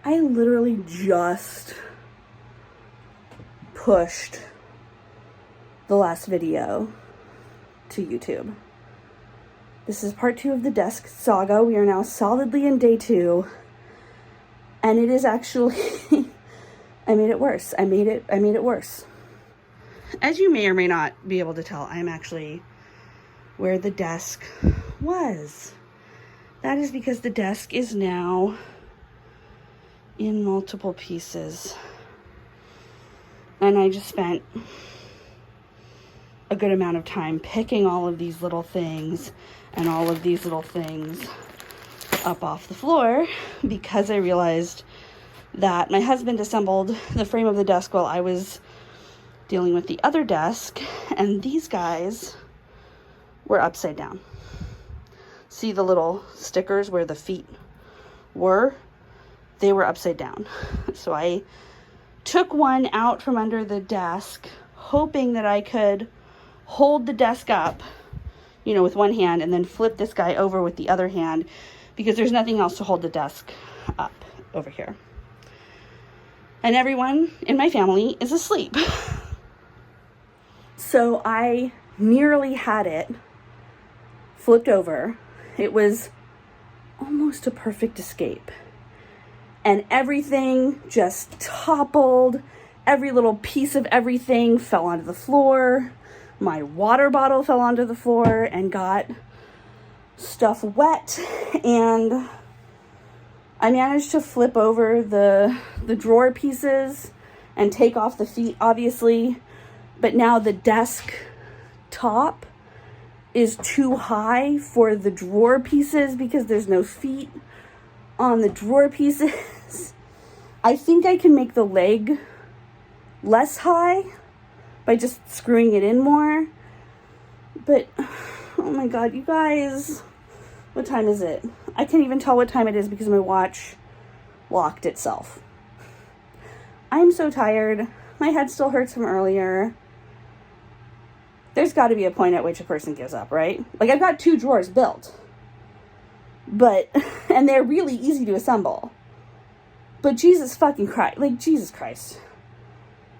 I literally just pushed the last video to YouTube. This is part 2 of the desk saga. We are now solidly in day 2. And it is actually, I made it worse. I made it worse. As you may or may not be able to tell, I'm actually where the desk was. That is because the desk is now in multiple pieces. And I just spent a good amount of time picking all of these little things and all of these little things up off the floor because I realized that my husband assembled the frame of the desk while I was dealing with the other desk, and these guys were upside down. See the little stickers where the feet were? They were upside down. So I took one out from under the desk, hoping that I could hold the desk up, you know, with one hand, and then flip this guy over with the other hand, because there's nothing else to hold the desk up over here. And everyone in my family is asleep. So I nearly had it flipped over. It was almost a perfect escape. And everything just toppled. Every little piece of everything fell onto the floor. My water bottle fell onto the floor and got stuff wet. And I managed to flip over the drawer pieces and take off the feet, obviously. But now the desk top is too high for the drawer pieces because there's no feet on the drawer pieces. I think I can make the leg less high by just screwing it in more. But, oh my God, you guys, what time is it? I can't even tell what time it is because my watch locked itself. I'm so tired. My head still hurts from earlier. There's got to be a point at which a person gives up, right? Like, I've got 2 drawers built. But, and they're really easy to assemble. But Jesus fucking Christ, like, Jesus Christ.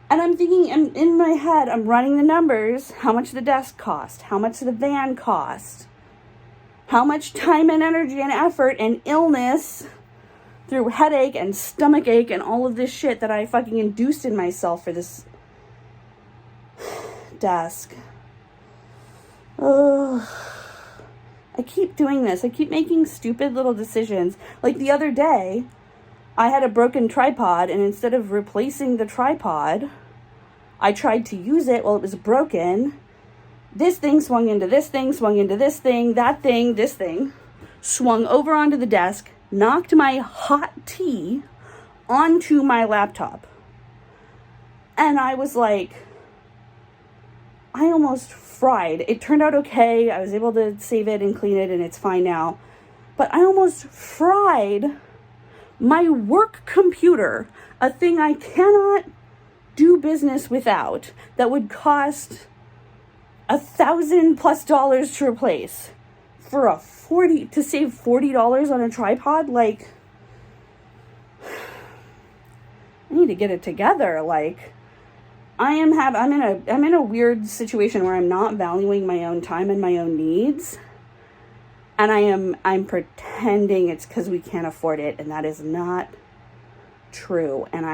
And I'm thinking, in my head, I'm running the numbers. How much the desk cost? How much the van cost? How much time and energy and effort and illness through headache and stomach ache and all of this shit that I fucking induced in myself for this desk. Oh, I keep doing this. I keep making stupid little decisions. Like the other day, I had a broken tripod, and instead of replacing the tripod, I tried to use it while it was broken. This thing swung into this thing, swung into this thing, that thing, this thing, swung over onto the desk, knocked my hot tea onto my laptop. And I was like, I almost fried. It turned out okay. I was able to save it and clean it, and it's fine now. But I almost fried my work computer, a thing I cannot do business without, that would cost $1,000+ to replace, for to save $40 on a tripod. Like, I need to get it together. Like, I'm in a weird situation where I'm not valuing my own time and my own needs. And I'm pretending it's because we can't afford it, and that is not true. And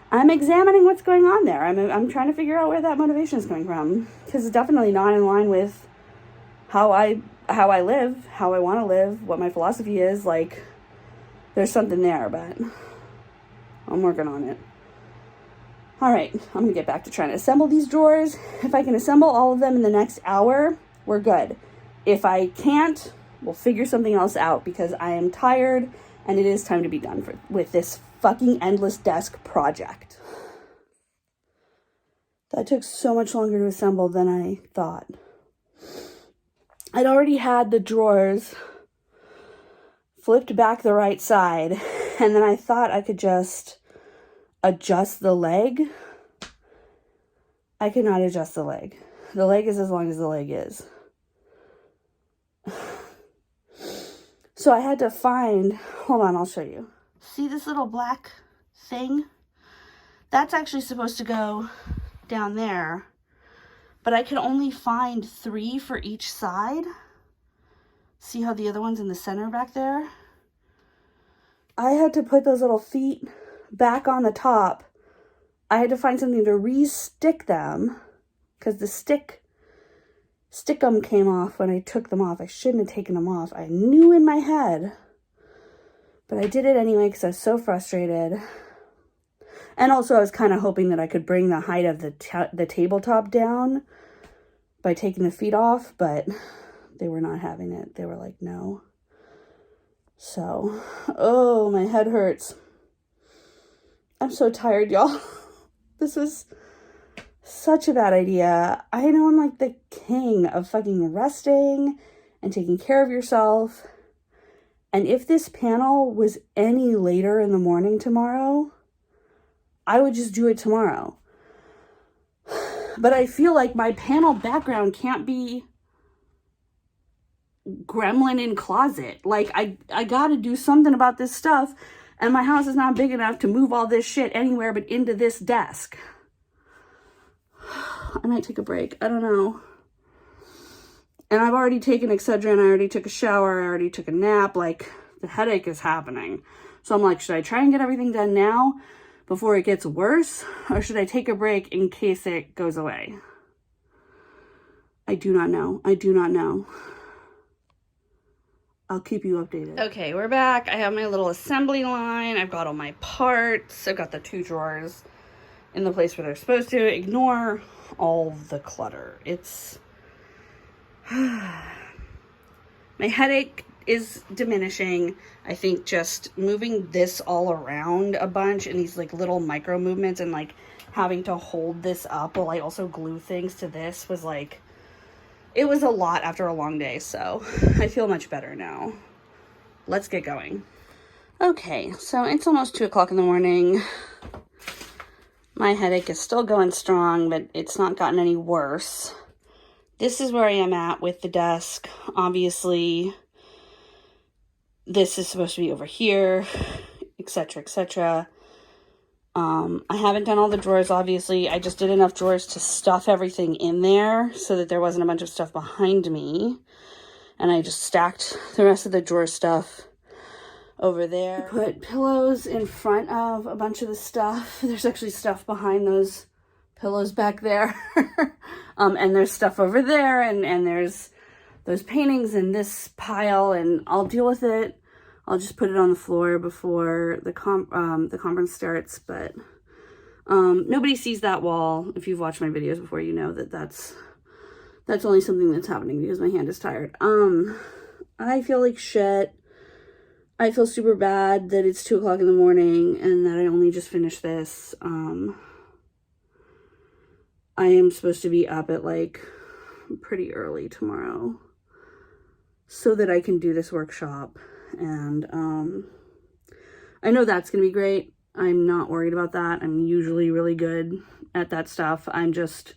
I'm examining what's going on there. I'm trying to figure out where that motivation is coming from, because it's definitely not in line with how I live, how I want to live, what my philosophy is. Like, there's something there, but I'm working on it. All right, I'm gonna get back to trying to assemble these drawers. If I can assemble all of them in the next hour, we're good. If I can't, we'll figure something else out, because I am tired and it is time to be done with this fucking endless desk project. That took so much longer to assemble than I thought. I'd already had the drawers flipped back the right side, and then I thought I could just adjust the leg. I could not adjust the leg. The leg is as long as the leg is. So I had to find, hold on, I'll show you. See this little black thing? That's actually supposed to go down there, but I could only find 3 for each side. See how the other one's in the center back there? I had to put those little feet back on the top. I had to find something to re-stick them because the stickum came off when I took them off. I shouldn't have taken them off. I knew in my head, but I did it anyway because I was so frustrated. And also I was kind of hoping that I could bring the height of the tabletop down by taking the feet off, but they were not having it. They were like, no. So, oh, my head hurts. I'm so tired, y'all. This was such a bad idea. I know I'm like the king of fucking resting and taking care of yourself. And if this panel was any later in the morning tomorrow, I would just do it tomorrow. But I feel like my panel background can't be gremlin in closet. Like, I gotta do something about this stuff, and my house is not big enough to move all this shit anywhere but into this desk. I might take a break. I don't know. And I've already taken Excedrin. I already took a shower. I already took a nap. Like, the headache is happening. So I'm like, should I try and get everything done now before it gets worse? Or should I take a break in case it goes away? I do not know. I do not know. I'll keep you updated. Okay, we're back. I have my little assembly line. I've got all my parts. I've got the 2 drawers in the place where they're supposed to. Ignore all the clutter. It's... my headache is diminishing. I think just moving this all around a bunch and these like little micro movements and like having to hold this up while I also glue things to this was like, it was a lot after a long day. So I feel much better now. Let's get going. Okay, so it's almost 2 o'clock in the morning. My headache is still going strong, but it's not gotten any worse. This is where I am at with the desk. Obviously, this is supposed to be over here, etc., etc. I haven't done all the drawers, obviously. I just did enough drawers to stuff everything in there so that there wasn't a bunch of stuff behind me. And I just stacked the rest of the drawer stuff over there. Put pillows in front of a bunch of the stuff. There's actually stuff behind those pillows back there. And there's stuff over there, and there's those paintings in this pile, and I'll deal with it. I'll just put it on the floor before the conference starts, but nobody sees that wall. If you've watched my videos before, you know that that's only something that's happening because my hand is tired. I feel like shit. I feel super bad that it's 2 o'clock in the morning and that I only just finished this. I am supposed to be up at like pretty early tomorrow so that I can do this workshop. And I know that's going to be great. I'm not worried about that. I'm usually really good at that stuff. I'm just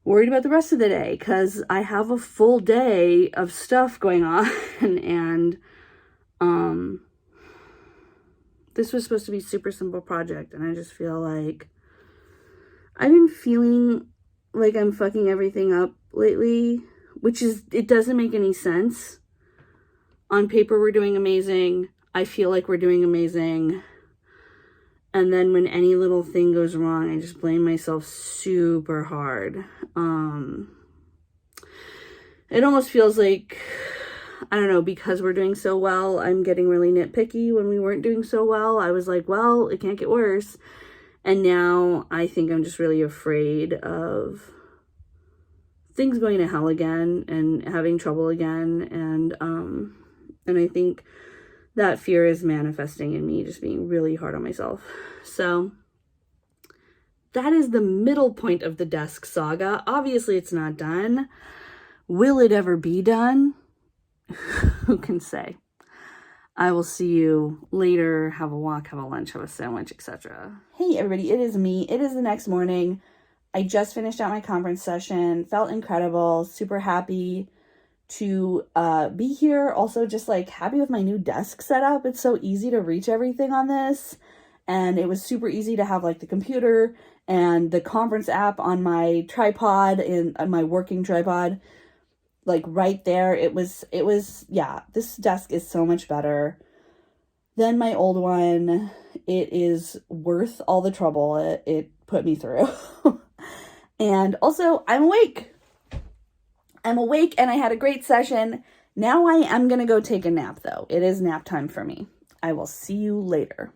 worried about the rest of the day because I have a full day of stuff going on. And this was supposed to be a super simple project, and I just feel like I've been feeling like I'm fucking everything up lately, which is, it doesn't make any sense. On paper, we're doing amazing. I feel like we're doing amazing. And then when any little thing goes wrong, I just blame myself super hard. It almost feels like, I don't know, because we're doing so well, I'm getting really nitpicky. When we weren't doing so well, I was like, well, it can't get worse. And now I think I'm just really afraid of things going to hell again and having trouble again. And I think that fear is manifesting in me just being really hard on myself. So that is the middle point of the desk saga. Obviously, it's not done. Will it ever be done? Who can say? I will see you later. Have a walk, have a lunch, have a sandwich, etc. Hey, everybody. It is me. It is the next morning. I just finished out my conference session. Felt incredible. Super happy to be here. Also just like happy with my new desk setup. It's so easy to reach everything on this. And it was super easy to have like the computer and the conference app on my tripod and on my working tripod, like right there. It was, yeah, this desk is so much better than my old one. It is worth all the trouble it put me through. And also, I'm awake. And I had a great session. Now I am going to go take a nap, though. It is nap time for me. I will see you later.